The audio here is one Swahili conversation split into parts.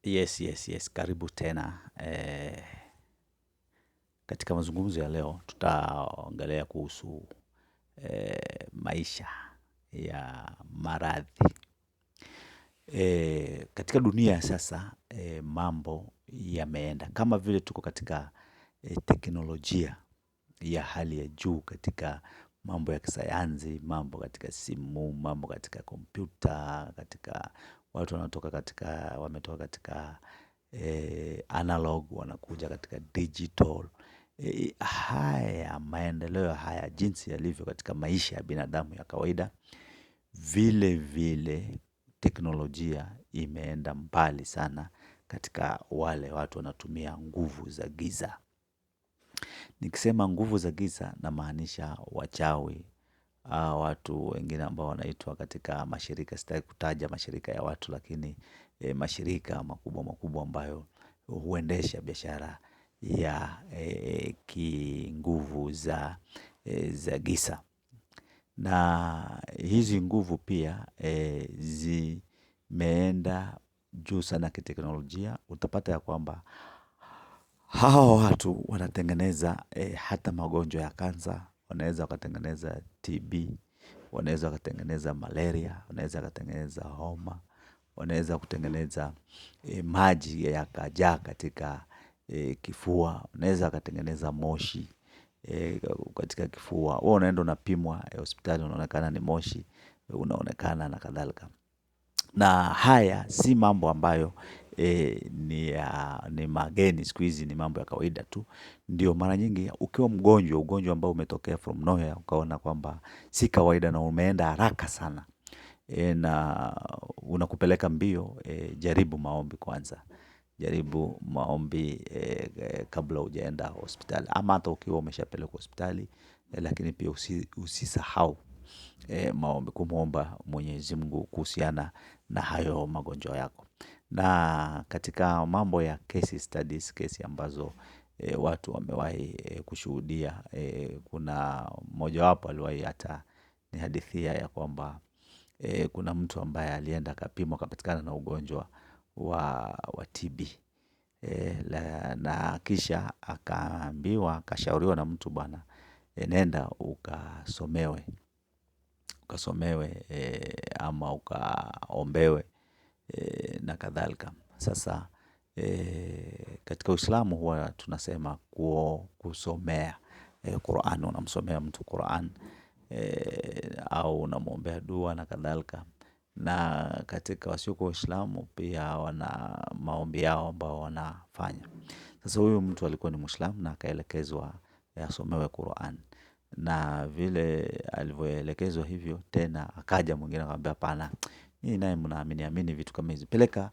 Yes, yes, yes. Karibu tena. Katika mazungumzo ya leo, tutaongelea kuhusu maisha ya maradhi. Katika dunia ya sasa, mambo yameenda. Kama vile tuko katika teknolojia ya hali ya juu katika mambo ya kisayansi, mambo katika simu, mambo katika kompyuta, katika watu wametoka katika analog, wanakuja katika digital. Haya maendeleo haya jinsi yalivyo katika maisha ya binadamu ya kawaida, vile vile teknolojia imeenda mbali sana katika wale watu wanatumia nguvu za giza. Nikisema nguvu za giza namaanisha wachawi, watu wengine ambao wanaitwa katika mashirika, sitaki kutaja mashirika ya watu, lakini mashirika makubwa makubwa ambayo huendesha biashara ya kinguvu za giza. Na hizi nguvu pia zimeenda juu sana kiteknolojia. Utapata ya kwamba hawa watu wanatengeneza hata magonjwa ya kansa, wanaweza wakatengeneza TB, wanaweza wakatengeneza malaria, wanaweza wakatengeneza homa, wanaweza kutengeneza maji yakajaa katika kifua, wanaweza wakatengeneza moshi katika kifua. Wewe unaenda unapimwa hospitali, unaonekana ni moshi, unaonekana na kadhalika. Na haya si mambo ambayo ni mageni siku hizi, ni mambo ya kawaida tu. Ndio mara nyingi ukiwa ugonjwa ambao umetokea from nowhere, ukaona kwamba si kawaida na umeenda haraka sana, na unakupeleka mbio, jaribu maombi kwanza. Jaribu maombi kabla hujaenda hospitali. Ama hata ukiwa umeshapelekwa hospitali, lakini pia usisahau maombi, kumuomba Mwenyezi Mungu kuhusiana na hayo magonjwa yako. Na katika mambo ya case studies, kesi ambazo watu wamewahi kushuhudia, kuna mmoja wapo aliwahi hata ni hadithia ya kwamba kuna mtu ambaye alienda akapimwa akapatikana na ugonjwa wa TB. Na kisha akaambiwa, akashauriwa na mtu, bwana, nenda ukasomewe ama ukaombewe na kadhalika. Sasa katika Uislamu huwa tunasema kusomea Qur'an, unamsomea mtu Qur'an au unamwombea dua na kadhalika. Na katika wasiokuwa Waislamu pia wana maombi yao ambao wanafanya. Sasa huyu mtu alikuwa ni Muislamu na akaelekezwa asomewe Qur'an. Na vile alivyoelekezwa hivyo, tena akaja mwingine akamwambia, hapana, nyinyi naye mnaamini vitu kama hizi, peleka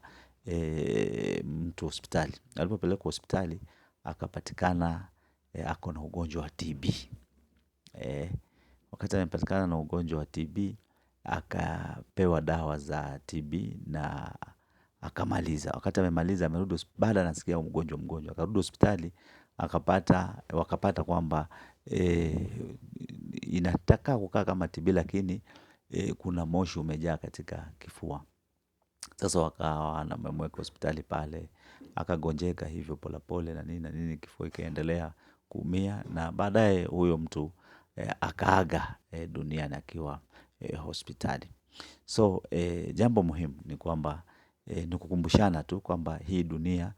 mtu hospitali. Alipopelekwa hospitali akapatikana ako na ugonjwa wa TB. Wakati amepatikana na ugonjwa wa TB, akapewa dawa za TB na akamaliza. Wakati amemaliza, amerudi baada anasikia mgonjwa, akarudi hospitali, wakapata kwamba inataka kukaa kama TB, lakini kuna moshi umejaa katika kifua. Sasa wakawa wamemweka hospitali pale, akagonjeka hivyo polepole na nini, kifua ikaendelea kuumia, na baadaye huyo mtu akaaga duniani akiwa hospitali. So jambo muhimu ni kwamba ni kukumbushana tu kwamba hii dunia,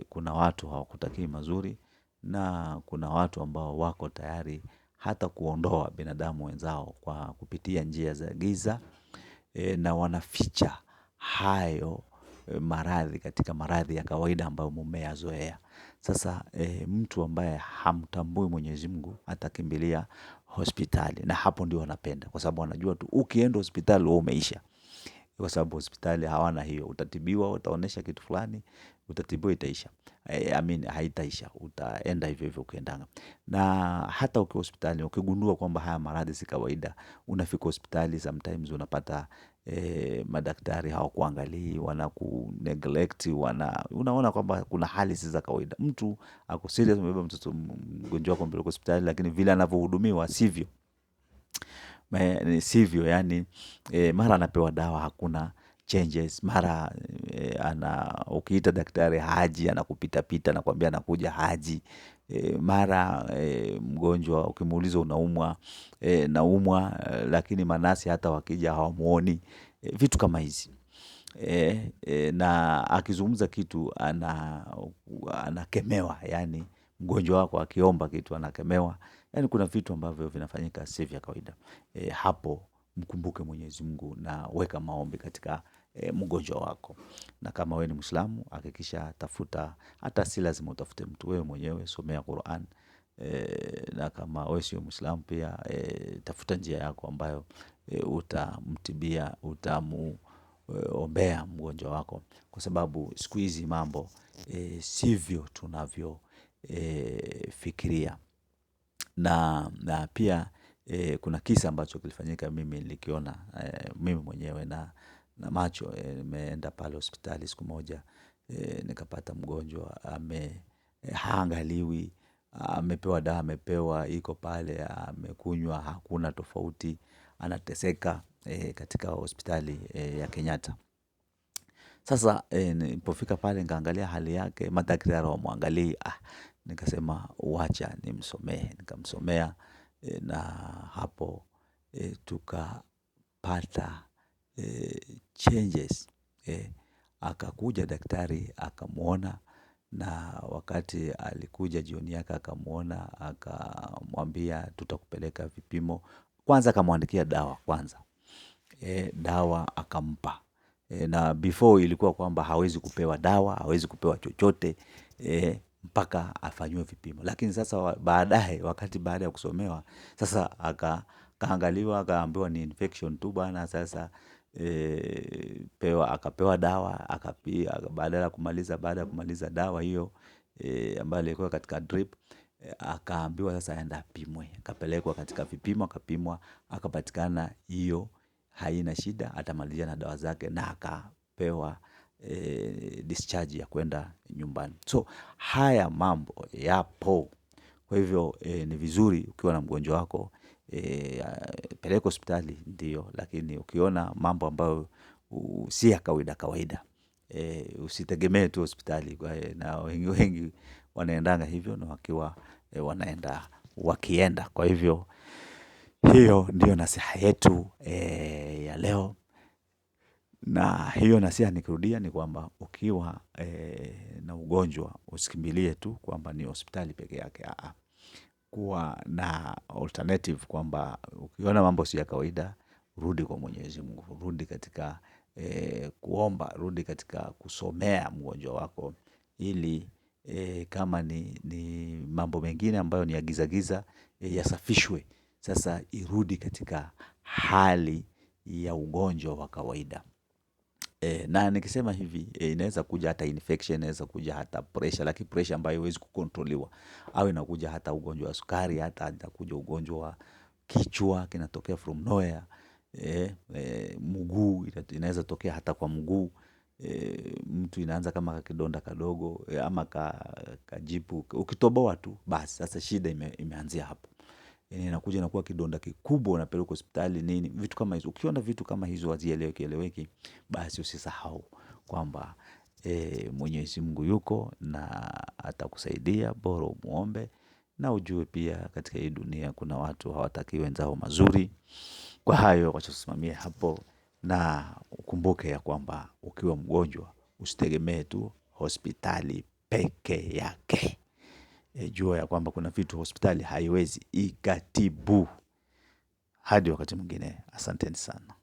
kuna watu hawakutakii mazuri, na kuna watu ambao wako tayari hata kuondoa binadamu wenzao kwa kupitia njia za giza, na wanaficha hayo maradhi katika maradhi ya kawaida ambayo mmeyazoea. Sasa mtu ambaye hamtambui Mwenyezi Mungu atakimbilia hospitali, na hapo ndio wanapenda, kwa sababu wanajua tu ukienda hospitali wewe umeisha. Kwa sababu hospitali hawana hiyo, utatibiwa, utaonesha kitu fulani, utatibiwa, itaisha. Haitaisha, utaenda hivyo hivyo ukiendanga. Na hata ukiwa hospitali, ukigundua kwamba haya maradhi si kawaida, unafika hospitali, sometimes unapata madaktari hawakuangalii, wanakuneglect, unaona kwamba kuna hali si za kawaida. Mtu ako serious, umebeba mtoto mgonjwa wako mpeleke hospitali, lakini vile anavyohudumiwa sivyo, yani mara anapewa dawa, hakuna changes, mara ukiita daktari haji, anakupita pita anakuambia anakuja haji. Mara mgonjwa ukimuuliza unaumwa, naumwa, lakini manasi hata wakija hawamuoni. Vitu kama hizi. Na akizungumza kitu anakemewa, yani mgonjwa wako akiomba kitu anakemewa. Yani kuna vitu ambavyo vinafanyika si vya kawaida. Hapo mkumbuke Mwenyezi Mungu na weka maombi katika mgonjwa wako. Na kama wewe ni Muislamu, hakikisha tafuta, hata si lazima utafute mtu, wewe mwenyewe somea Qur'an. Na kama wewe sio Muislamu pia, tafuta njia yako ambayo utamtibia, utamuombea mgonjwa wako, kwa sababu siku hizi mambo sivyo tunavyo fikiria. Na pia kuna kisa ambacho kilifanyika, mimi nilikiona mimi mwenyewe na macho. Nimeenda pale hospitali siku moja, nikapata mgonjwa haangaliwi, amepewa dawa, amepewa iko pale, amekunywa, hakuna tofauti, anateseka katika hospitali ya Kenyatta. Sasa nilipofika pale nikaangalia hali yake, madaktari hawamwangalii. Nikasema wacha nimsomee, nikamsomea. Na hapo tukapata changes. Akakuja daktari akamuona, na wakati alikuja jioni yake akamuona, akamwambia tutakupeleka vipimo. Kwanza akamwandikia dawa kwanza. Dawa akampa. Na before ilikuwa kwamba hawezi kupewa dawa, hawezi kupewa chochote mpaka afanywe vipimo. Lakini sasa baadaye, wakati baada ya kusomewa, sasa akaangaliwa, akaambiwa ni infection tu bwana. Sasa akapewa dawa, baada ya kumaliza dawa hiyo ambayo ilikuwa katika drip, akaambiwa sasa aende apimwe. Akapelekwa katika vipimo, akapimwa, akapatikana hiyo haina shida, atamalizia na dawa zake, na akapewa discharge ya kwenda nyumbani. So haya mambo yapo. Kwa hivyo ni vizuri ukiwa na mgonjwa wako, peleka hospitali ndio, lakini ukiona mambo ambayo si ya kawaida, usitegemee tu hospitali. Na wengi wanaendanga hivyo, na wakiwa wakienda. Kwa hivyo hiyo ndio nasiha yetu ya leo. Na hiyo nasiha nikirudia ni kwamba ukiwa na ugonjwa usikimbilie tu kwamba ni hospitali peke yake. Kuwa na alternative kwamba ukiona mambo si ya kawaida, rudi kwa Mwenyezi Mungu, rudi katika kuomba, rudi katika kusomea mgonjwa wako, ili kama ni mambo mengine ambayo ni ya giza yasafishwe, sasa irudi katika hali ya ugonjwa wa kawaida. Na nikisema hivi, inaweza kuja hata infection, inaweza kuja hata pressure, lakini pressure ambayo haiwezi kukontroliwa, au inakuja hata ugonjwa wa sukari, hata inakuja ugonjwa wa kichwa kinatokea from nowhere. Mguu inaweza tokea hata kwa mguu. Mtu inaanza kama kidonda kadogo, ama kajipu, ukitoboa tu basi sasa shida imeanzia hapo. Inakuja inakuwa kidonda kikubwa, unapelekwa hospitali nini, vitu kama hizo. Ukiona vitu kama hizo hazieleweki, basi usisahau kwamba Mwenyezi Mungu yuko na atakusaidia, bora umuombe. Na ujue pia katika hii dunia kuna watu hawataki wenzao mazuri. Kwa hayo wacha tusimamie hapo, na ukumbuke ya kwamba ukiwa mgonjwa usitegemee tu hospitali peke yake. Jua ya kwamba kuna vitu hospitali haiwezi ikatibu. Hadi wakati mwingine, asanteni sana.